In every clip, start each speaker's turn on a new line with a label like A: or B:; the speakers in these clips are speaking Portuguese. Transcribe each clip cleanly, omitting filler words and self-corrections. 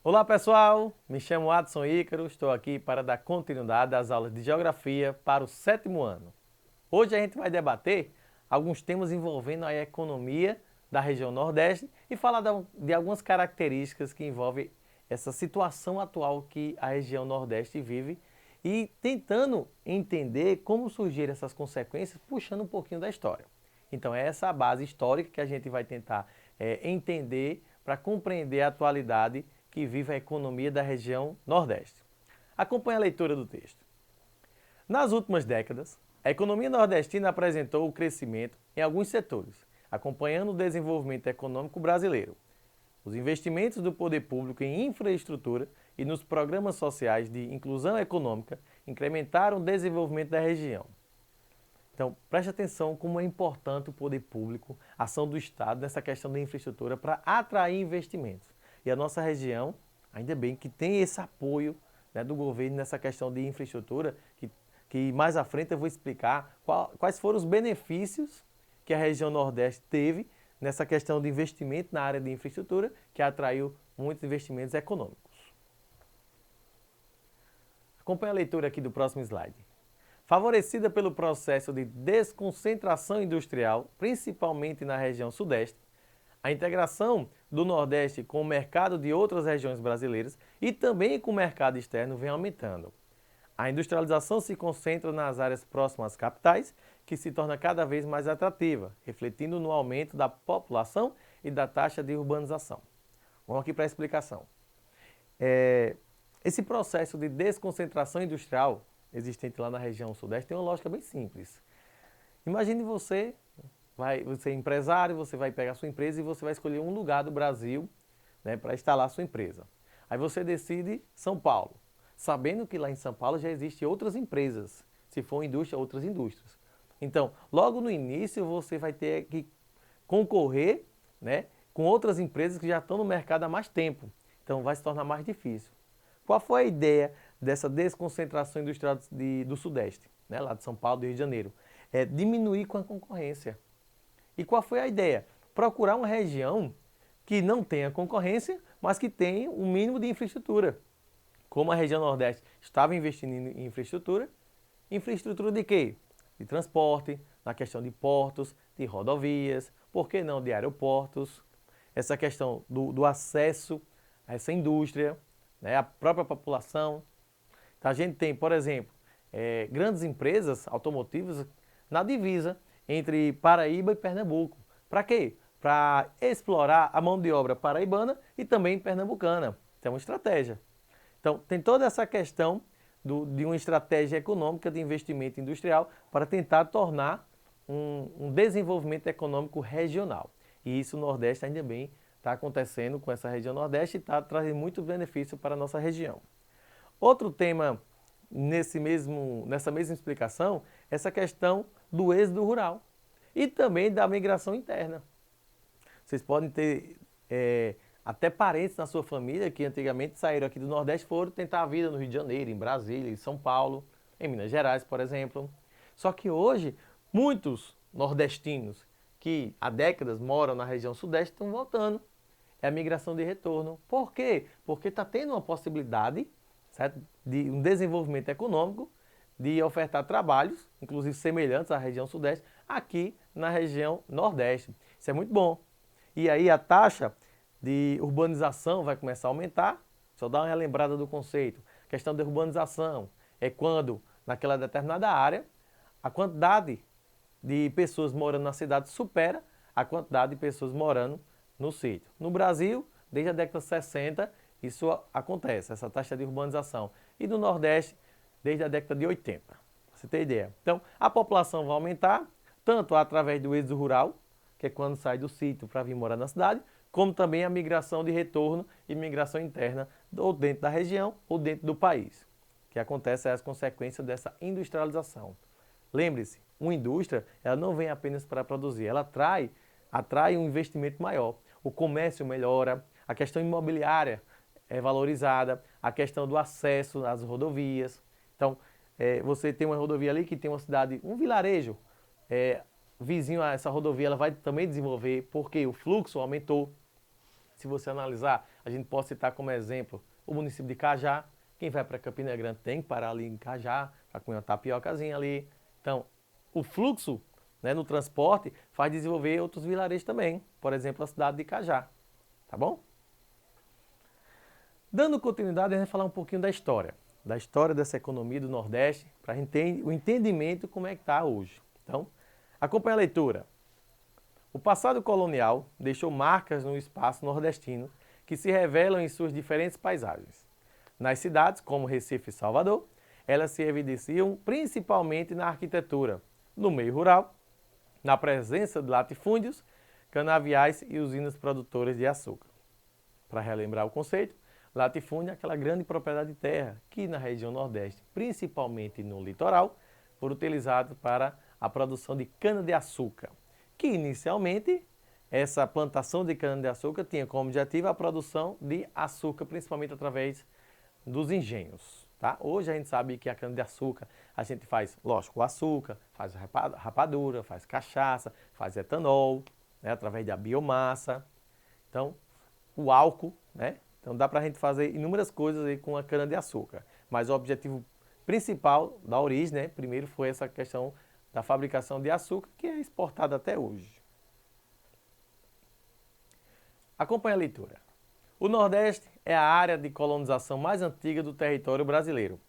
A: Olá pessoal, me chamo Adson Ícaro, estou aqui para dar continuidade às aulas de Geografia para o 7º ano. Hoje a gente vai debater alguns temas envolvendo a economia da região Nordeste e falar de algumas características que envolvem essa situação atual que a região Nordeste vive e tentando entender como surgiram essas consequências, puxando um pouquinho da história. Então é essa a base histórica que a gente vai tentar entender para compreender a atualidade que vive a economia da região Nordeste. Acompanhe a leitura do texto. Nas últimas décadas, a economia nordestina apresentou o crescimento em alguns setores, acompanhando o desenvolvimento econômico brasileiro. Os investimentos do poder público em infraestrutura e nos programas sociais de inclusão econômica incrementaram o desenvolvimento da região. Então, preste atenção como é importante o poder público, a ação do Estado nessa questão da infraestrutura para atrair investimentos. E a nossa região, ainda bem que tem esse apoio, né, do governo nessa questão de infraestrutura, que mais à frente eu vou explicar quais foram os benefícios que a região Nordeste teve nessa questão de investimento na área de infraestrutura, que atraiu muitos investimentos econômicos. Acompanhe a leitura aqui do próximo slide. Favorecida pelo processo de desconcentração industrial, principalmente na região Sudeste, a integração do Nordeste com o mercado de outras regiões brasileiras e também com o mercado externo vem aumentando. A industrialização se concentra nas áreas próximas às capitais, que se torna cada vez mais atrativa, refletindo no aumento da população e da taxa de urbanização. Vamos aqui para a explicação. Esse processo de desconcentração industrial existente lá na região Sudeste tem uma lógica bem simples. Imagine você é empresário, você vai pegar a sua empresa e você vai escolher um lugar do Brasil, né, para instalar a sua empresa. Aí você decide São Paulo, sabendo que lá em São Paulo já existem outras empresas, se for indústria, outras indústrias. Então, logo no início você vai ter que concorrer, né, com outras empresas que já estão no mercado há mais tempo. Então vai se tornar mais difícil. Qual foi a ideia dessa desconcentração industrial do Sudeste, né, lá de São Paulo, do Rio de Janeiro? É diminuir com a concorrência. E qual foi a ideia? Procurar uma região que não tenha concorrência, mas que tenha um mínimo de infraestrutura. Como a região Nordeste estava investindo em infraestrutura de quê? De transporte, na questão de portos, de rodovias, por que não de aeroportos, essa questão do acesso a essa indústria, né, a própria população. Então, a gente tem, por exemplo, grandes empresas automotivas na divisa entre Paraíba e Pernambuco. Para quê? Para explorar a mão de obra paraibana e também pernambucana. Então, é uma estratégia. Então, tem toda essa questão de uma estratégia econômica de investimento industrial para tentar tornar um desenvolvimento econômico regional. E isso no Nordeste ainda bem está acontecendo com essa região Nordeste e está trazendo muito benefício para a nossa região. Outro tema nessa mesma explicação, essa questão do êxodo rural e também da migração interna. Vocês podem ter até parentes na sua família que antigamente saíram aqui do Nordeste e foram tentar a vida no Rio de Janeiro, em Brasília, em São Paulo, em Minas Gerais, por exemplo. Só que hoje, muitos nordestinos que há décadas moram na região Sudeste estão voltando. É a migração de retorno. Por quê? Porque está tendo uma possibilidade, certo, de um desenvolvimento econômico, de ofertar trabalhos, inclusive semelhantes à região Sudeste, aqui na região Nordeste. Isso é muito bom. E aí a taxa de urbanização vai começar a aumentar. Só dá uma relembrada do conceito. A questão da urbanização é quando, naquela determinada área, a quantidade de pessoas morando na cidade supera a quantidade de pessoas morando no sítio. No Brasil, desde a década de 60, isso acontece, essa taxa de urbanização. E no Nordeste, desde a década de 80. Pra você ter ideia. Então, a população vai aumentar, tanto através do êxodo rural, que é quando sai do sítio para vir morar na cidade, como também a migração de retorno e migração interna, ou dentro da região ou dentro do país, que acontece as consequências dessa industrialização. Lembre-se, uma indústria ela não vem apenas para produzir, ela atrai um investimento maior. O comércio melhora, a questão imobiliária é valorizada, a questão do acesso às rodovias. Então, você tem uma rodovia ali que tem uma cidade, um vilarejo, vizinho a essa rodovia, ela vai também desenvolver, porque o fluxo aumentou. Se você analisar A gente pode citar como exemplo o município de Cajá. Quem vai para Campina Grande tem que parar ali em Cajá para comer uma tapiocazinha ali. Então, o fluxo, né, no transporte faz desenvolver outros vilarejos também. Por exemplo, a cidade de Cajá. Tá bom? Dando continuidade, a gente vai falar um pouquinho da história dessa economia do Nordeste, para a gente ter o entendimento como é que está hoje. Então, acompanhe a leitura. O passado colonial deixou marcas no espaço nordestino que se revelam em suas diferentes paisagens. Nas cidades, como Recife e Salvador, elas se evidenciam principalmente na arquitetura, no meio rural, na presença de latifúndios, canaviais e usinas produtoras de açúcar. Para relembrar o conceito, latifúndio é aquela grande propriedade de terra que na região Nordeste, principalmente no litoral, foram utilizados para a produção de cana-de-açúcar, que inicialmente essa plantação de cana-de-açúcar tinha como objetivo a produção de açúcar, principalmente através dos engenhos. Tá? Hoje a gente sabe que a cana-de-açúcar a gente faz, lógico, o açúcar, faz rapadura, faz cachaça, faz etanol, né, através da biomassa. Então, o álcool, né? Então dá para a gente fazer inúmeras coisas aí com a cana-de-açúcar. Mas o objetivo principal da origem, né, primeiro foi essa questão da fabricação de açúcar, que é exportada até hoje. Acompanhe a leitura. O Nordeste é a área de colonização mais antiga do território brasileiro,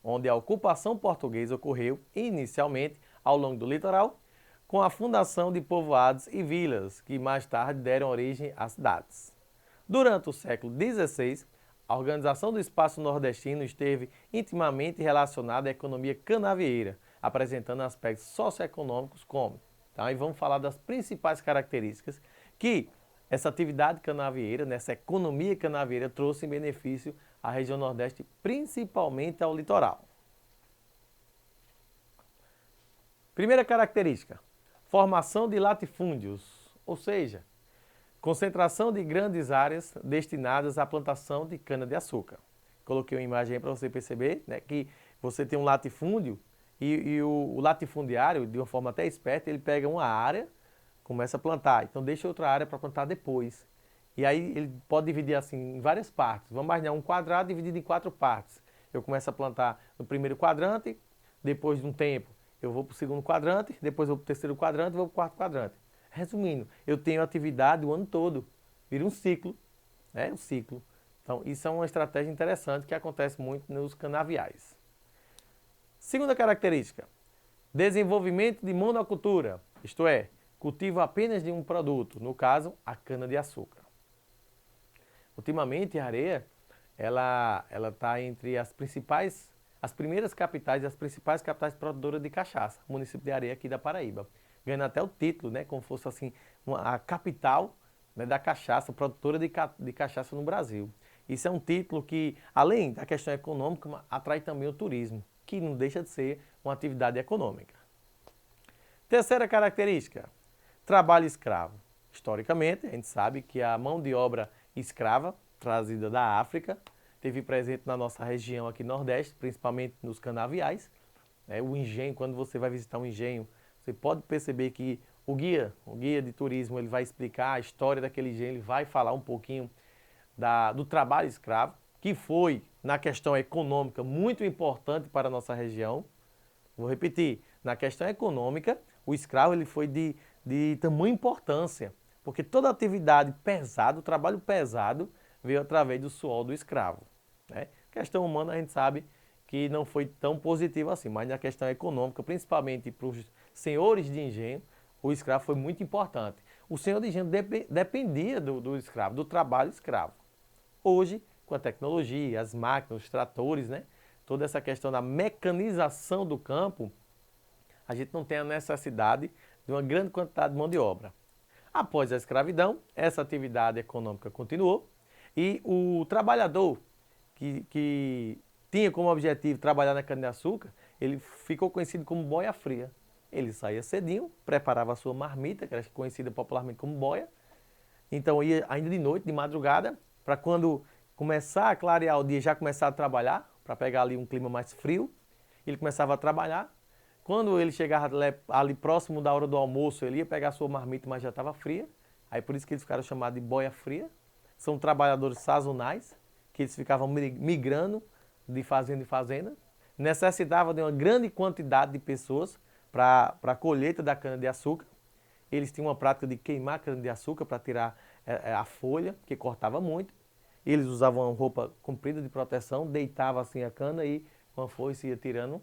A: onde a ocupação portuguesa ocorreu inicialmente ao longo do litoral, com a fundação de povoados e vilas, que mais tarde deram origem a cidades. Durante o século XVI, a organização do espaço nordestino esteve intimamente relacionada à economia canavieira, apresentando aspectos socioeconômicos como. Tá? E vamos falar das principais características que essa atividade canavieira, nessa economia canavieira, trouxe em benefício à região Nordeste, principalmente ao litoral. Primeira característica, formação de latifúndios, ou seja, concentração de grandes áreas destinadas à plantação de cana-de-açúcar. Coloquei uma imagem aí para você perceber, né, que você tem um latifúndio e o latifundiário, de uma forma até esperta, ele pega uma área, começa a plantar, então deixa outra área para plantar depois. E aí ele pode dividir assim em várias partes. Vamos imaginar um quadrado dividido em 4 partes. Eu começo a plantar no primeiro quadrante, depois de um tempo eu vou para o segundo quadrante, depois eu vou para o terceiro quadrante e vou para o quarto quadrante. Resumindo, eu tenho atividade o ano todo, vira um ciclo, né? Um ciclo. Então isso é uma estratégia interessante que acontece muito nos canaviais. Segunda característica, desenvolvimento de monocultura, isto é, cultivo apenas de um produto, no caso, a cana-de-açúcar. Ultimamente, a Areia, ela está entre as primeiras capitais, as principais capitais produtoras de cachaça, o município de Areia aqui da Paraíba. Ganhando até o título, né, como fosse assim, a capital, né, da cachaça, produtora de cachaça no Brasil. Isso é um título que, além da questão econômica, atrai também o turismo, que não deixa de ser uma atividade econômica. Terceira característica, trabalho escravo. Historicamente, a gente sabe que a mão de obra escrava, trazida da África, teve presente na nossa região aqui Nordeste, principalmente nos canaviais. O engenho, quando você vai visitar um engenho, você pode perceber que o guia de turismo, ele vai explicar a história daquele engenho, ele vai falar um pouquinho do trabalho escravo, que foi, na questão econômica, muito importante para a nossa região. Vou repetir, na questão econômica, o escravo ele foi de tamanha importância, porque toda atividade pesada, o trabalho pesado, veio através do suor do escravo. Né? Questão humana a gente sabe que não foi tão positiva assim, mas na questão econômica, principalmente para os senhores de engenho, o escravo foi muito importante. O senhor de engenho dependia do escravo, do trabalho escravo. Hoje, com a tecnologia, as máquinas, os tratores, né? Toda essa questão da mecanização do campo, a gente não tem a necessidade de uma grande quantidade de mão de obra. Após a escravidão, essa atividade econômica continuou e o trabalhador que tinha como objetivo trabalhar na cana-de-açúcar, ele ficou conhecido como boia fria. Ele saía cedinho, preparava a sua marmita, que era conhecida popularmente como boia, então ia ainda de noite, de madrugada, para quando começar a clarear o dia, já começar a trabalhar, para pegar ali um clima mais frio, ele começava a trabalhar. Quando ele chegava ali próximo da hora do almoço, ele ia pegar a sua marmita, mas já estava fria. Aí por isso que eles ficaram chamados de boia fria. são trabalhadores sazonais, que eles ficavam migrando de fazenda em fazenda, necessitava de uma grande quantidade de pessoas para a colheita da cana-de-açúcar. Eles tinham uma prática de queimar a cana-de-açúcar para tirar a folha, que cortava muito. Eles usavam uma roupa comprida de proteção, deitavam assim a cana e com a foice ia tirando.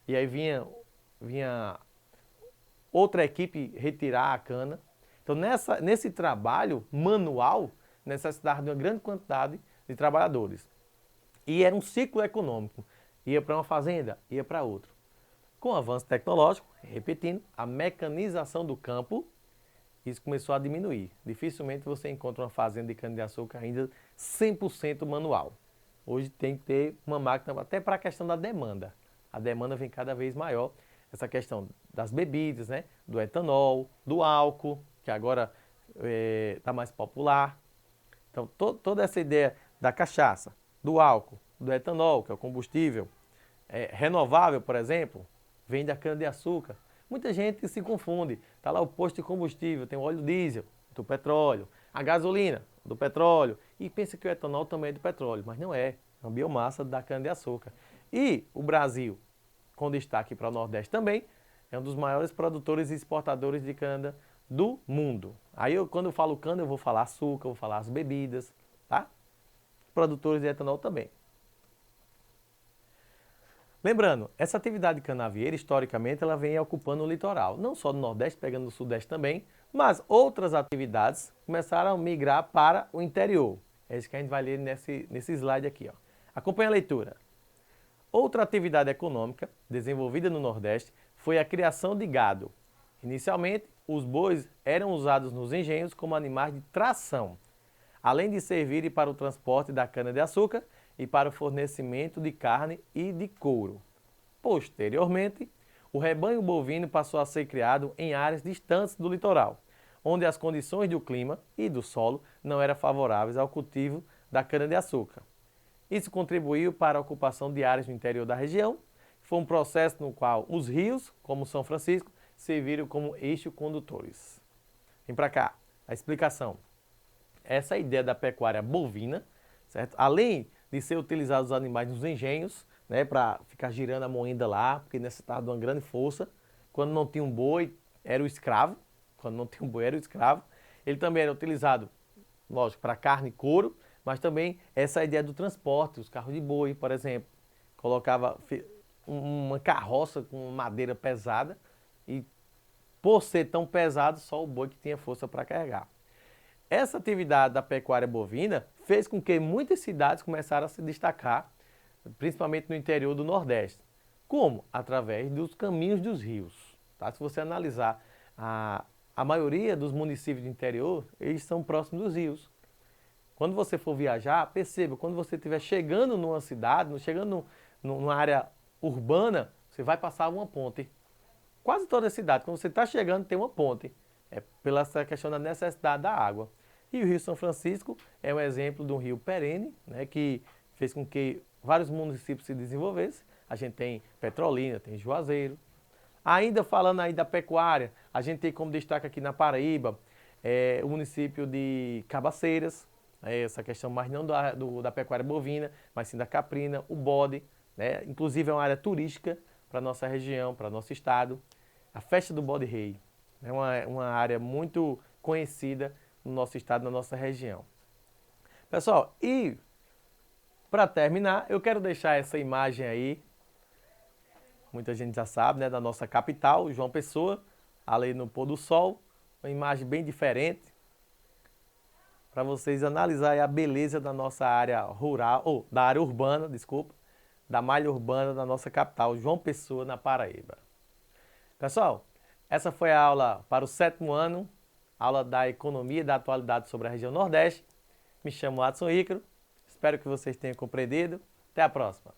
A: E aí vinha outra equipe retirar a cana. Então nesse trabalho manual necessitava de uma grande quantidade de trabalhadores. E era um ciclo econômico. Ia para uma fazenda, ia para outra. Com o avanço tecnológico, repetindo, a mecanização do campo, isso começou a diminuir. Dificilmente você encontra uma fazenda de cana-de-açúcar ainda 100% manual. Hoje tem que ter uma máquina, até para a questão da demanda. A demanda vem cada vez maior. Essa questão das bebidas, né? Do etanol, do álcool, que agora está mais popular. Então, toda essa ideia da cachaça, do álcool, do etanol, que é o combustível renovável, por exemplo, vem da cana-de-açúcar. Muita gente se confunde. Está lá o posto de combustível, tem o óleo diesel, do petróleo, a gasolina, do petróleo, e pensa que o etanol também é do petróleo, mas não é. É uma biomassa da cana-de-açúcar. E o Brasil, com destaque para o Nordeste também, é um dos maiores produtores e exportadores de cana do mundo. Aí quando eu falo cana, eu vou falar açúcar, vou falar as bebidas, tá? Produtores de etanol também. Lembrando, essa atividade canavieira, historicamente, ela vem ocupando o litoral. Não só no Nordeste, pegando no Sudeste também, mas outras atividades começaram a migrar para o interior. É isso que a gente vai ler nesse slide aqui. Ó. Acompanhe a leitura. Outra atividade econômica desenvolvida no Nordeste foi a criação de gado. Inicialmente, os bois eram usados nos engenhos como animais de tração, além de servirem para o transporte da cana-de-açúcar e para o fornecimento de carne e de couro. Posteriormente, o rebanho bovino passou a ser criado em áreas distantes do litoral, onde as condições do clima e do solo não eram favoráveis ao cultivo da cana-de-açúcar. Isso contribuiu para a ocupação de áreas no interior da região. Foi um processo no qual os rios, como São Francisco, serviram como eixo condutores. Vem para cá, a explicação. Essa ideia da pecuária bovina, certo? Além de ser utilizados os animais nos engenhos, né, para ficar girando a moenda lá, porque necessitava de uma grande força. Quando não tinha um boi, era o escravo. Quando não tinha um boi, era o escravo. Ele também era utilizado, lógico, para carne e couro, mas também essa ideia do transporte, os carros de boi, por exemplo. Colocava uma carroça com madeira pesada e, por ser tão pesado, só o boi que tinha força para carregar. Essa atividade da pecuária bovina fez com que muitas cidades começaram a se destacar, principalmente no interior do Nordeste. Como? Através dos caminhos dos rios. Tá? Se você analisar a maioria dos municípios do interior, eles são próximos dos rios. Quando você for viajar, perceba, quando você estiver chegando numa cidade, chegando numa área urbana, você vai passar uma ponte. Quase toda cidade, quando você está chegando, tem uma ponte. É pela essa questão da necessidade da água. E o Rio São Francisco é um exemplo de um rio perene, né, que fez com que vários municípios se desenvolvessem. A gente tem Petrolina, tem Juazeiro. Ainda falando aí da pecuária, a gente tem como destaque aqui na Paraíba o município de Cabaceiras, essa questão mais não da pecuária bovina, mas sim da caprina, o bode, né? Inclusive é uma área turística para a nossa região, para nosso estado. A festa do bode rei é uma área muito conhecida no nosso estado, na nossa região. Pessoal, e para terminar, eu quero deixar essa imagem aí, muita gente já sabe, né, da nossa capital, João Pessoa, ali no pôr do sol, uma imagem bem diferente, para vocês analisarem a beleza da nossa área rural, ou da área urbana, desculpa, da malha urbana da nossa capital, João Pessoa, na Paraíba. Pessoal, essa foi a aula para o 7º ano, aula da economia e da atualidade sobre a região Nordeste. Me chamo Adson Ícaro, espero que vocês tenham compreendido. Até a próxima!